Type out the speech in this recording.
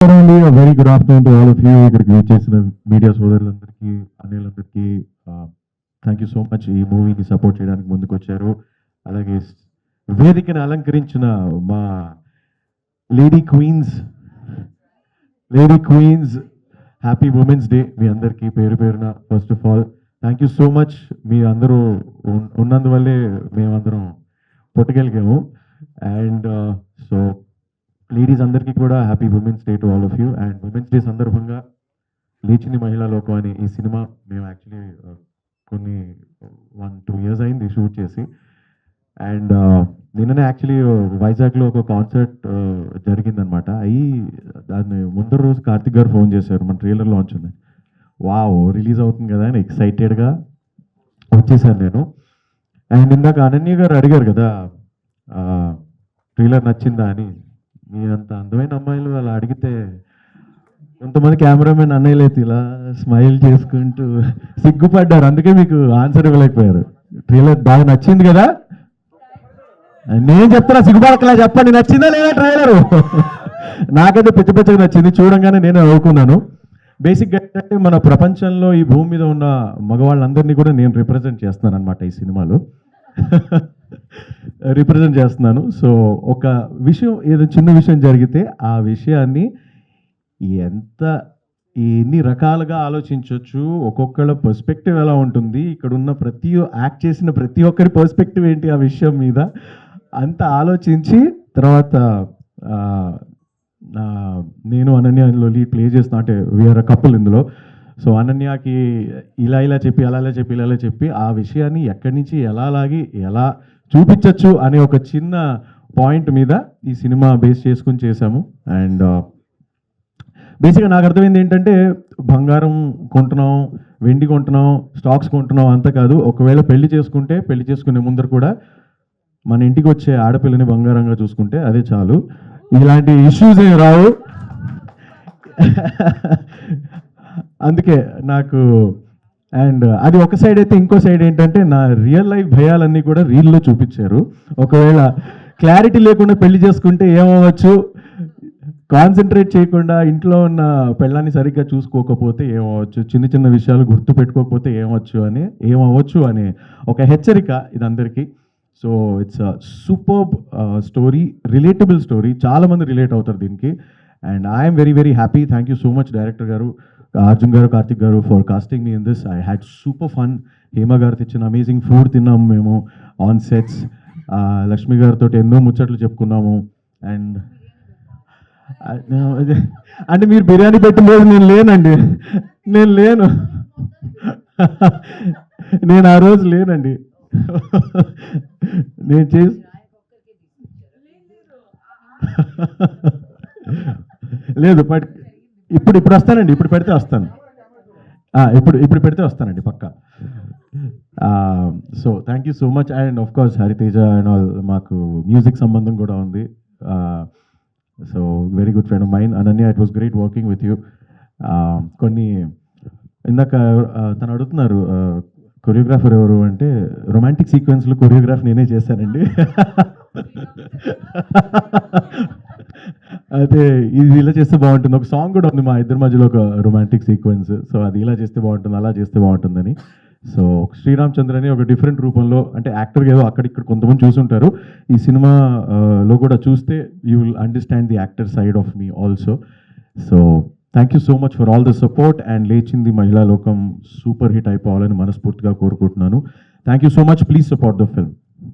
Very good afternoon to all of you. ఇక్కడికి చేసిన media సోదరులందరికీ, అన్నయ్యలందరికీ థ్యాంక్ యూ సో మచ్. ఈ మూవీని సపోర్ట్ చేయడానికి ముందుకు వచ్చారు. అలాగే వేదికను అలంకరించిన మా lady queens happy women's day మీ అందరికీ పేరు పేరున. First of all thank you so much. మీ అందరూ ఉన్నందువల్లే మేమందరం పుట్టగలిగాము. అండ్ సో లేడీస్ అందరికీ కూడా happy women's day to all of you. And women's day సందర్భంగా లేచింది మహిళా లోకం అని ఈ సినిమా మేము యాక్చువల్లీ కొన్ని 1-2 years అయింది షూట్ చేసి. అండ్ నిన్ననే యాక్చువల్లీ వైజాగ్లో ఒక కాన్సర్ట్ జరిగిందనమాట. దాన్ని ముందర రోజు కార్తిక్ గారు ఫోన్ చేశారు, మన ట్రైలర్ లాంచ్ ఉంది, వావ్ రిలీజ్ అవుతుంది కదా అని ఎక్సైటెడ్గా వచ్చేసాను నేను. అండ్ ఇందాక అనన్య గారు అడిగారు కదా ట్రైలర్ నచ్చిందా అని. మీ అంత అందమైన అమ్మాయిలు అలా అడిగితే కొంతమంది కెమెరామెన్ అన్నయ్యలు అయితే ఇలా స్మైల్ చేసుకుంటూ సిగ్గుపడ్డారు, అందుకే మీకు ఆన్సర్ ఇవ్వలేకపోయారు. ట్రైలర్ బాగా నచ్చింది కదా? నేను చెప్తున్నా, సిగ్గుపడకలా చెప్పండి, నచ్చిందా లేదా ట్రైలరు? నాకైతే పిచ్చగా నచ్చింది. చూడంగానే నేను నవ్వుకున్నాను. బేసిక్గా ఏంటంటే మన ప్రపంచంలో ఈ భూమి మీద ఉన్న మగవాళ్ళందరినీ కూడా నేను రిప్రజెంట్ చేస్తున్నాను అనమాట ఈ సినిమాలో. రిప్రజెంట్ చేస్తున్నాను. సో ఒక విషయం, ఏదో చిన్న విషయం జరిగితే ఆ విషయాన్ని ఎన్ని రకాలుగా ఆలోచించవచ్చు, ఒక్కొక్కళ్ళ పర్స్పెక్టివ్ ఎలా ఉంటుంది, ఇక్కడ ఉన్న యాక్ట్ చేసిన ప్రతి ఒక్కరి పర్స్పెక్టివ్ ఏంటి ఆ విషయం మీద అంత ఆలోచించి తర్వాత నేను అనన్య ఇందులో లీడ్ ప్లే చేస్తున్నా, అంటే వీఆర్ అ కపుల్ ఇందులో. సో అనన్యకి ఇలా చెప్పి ఇలా చెప్పి ఆ విషయాన్ని ఎక్కడి నుంచి ఎలా లాగి ఎలా చూపించవచ్చు అనే ఒక చిన్న పాయింట్ మీద ఈ సినిమా బేస్ చేసుకుని చేశాము. అండ్ బేసిక్గా నాకు అర్థమైంది ఏంటంటే, బంగారం కొంటున్నాం, వెండి కొంటున్నాం, స్టాక్స్ కొంటున్నాం అంత కాదు. ఒకవేళ పెళ్లి చేసుకునే ముందర కూడా మన ఇంటికి వచ్చే ఆడపిల్లని బంగారంగా చూసుకుంటే అదే చాలు. ఇలాంటి ఇష్యూస్ ఏమి రావు. అందుకే నాకు అండ్ అది ఒక సైడ్ అయితే, ఇంకో సైడ్ ఏంటంటే నా రియల్ లైఫ్ భయాలన్నీ కూడా రీల్లో చూపించారు. ఒకవేళ క్లారిటీ లేకుండా పెళ్లి చేసుకుంటే ఏమవ్వచ్చు, కాన్సన్ట్రేట్ చేయకుండా ఇంట్లో ఉన్న పెళ్ళాన్ని సరిగ్గా చూసుకోకపోతే ఏమవచ్చు, చిన్న విషయాలు గుర్తు పెట్టుకోకపోతే ఏమవచ్చు అనే ఒక హెచ్చరిక ఇదందరికీ. So it's superb story, relatable story, చాలామంది రిలేట్ అవుతారు దీనికి. And I'm very happy. Thank you so much director గారు, అర్జున్ గారు, కార్తిక్ గారు ఫర్ కాస్టింగ్ మీ in this. I had super fun. Hema గారు తెచ్చిన అమేజింగ్ ఫుడ్ తిన్నాము మేము ఆన్ సెట్స్. లక్ష్మి గారితో ఎన్నో ముచ్చట్లు చెప్పుకున్నాము. అండ్ అంటే మీరు బిర్యానీ పెట్టినరోజు నేను లేనండి, నేను ఆ రోజు లేనండి. నేను లేదు, బట్ ఇప్పుడు వస్తానండి, ఇప్పుడు పెడితే వస్తాను, ఇప్పుడు పెడితే వస్తానండి పక్కా. So thank you so much. And of course Hariteja and all, మాకు మ్యూజిక్ సంబంధం కూడా ఉంది. So very good friend of mine Ananya, it was great working with you. కొన్ని ఇందాక తను అడుగుతున్నారు కొరియోగ్రాఫర్ ఎవరు అంటే, రొమాంటిక్ సీక్వెన్స్లో కొరియోగ్రాఫ్ నేనే చేశానండి. అయితే ఇది ఇలా చేస్తే బాగుంటుంది. ఒక సాంగ్ కూడా ఉంది మా ఇద్దరి మధ్యలో, ఒక రొమాంటిక్ సీక్వెన్స్. సో అది ఇలా చేస్తే బాగుంటుంది, అలా చేస్తే బాగుంటుందని. సో శ్రీరామచంద్ర అని ఒక డిఫరెంట్ రూపంలో, అంటే యాక్టర్గా ఏదో అక్కడిక్కడ కొంతమంది చూసుంటారు, ఈ సినిమాలో కూడా చూస్తే you will understand the actor side of me also. So thank you so much for all the support. And లేచింది మహిళా లోకం సూపర్ హిట్ అయిపోవాలని మనస్ఫూర్తిగా కోరుకుంటున్నాను. Thank you so much. Please support the film.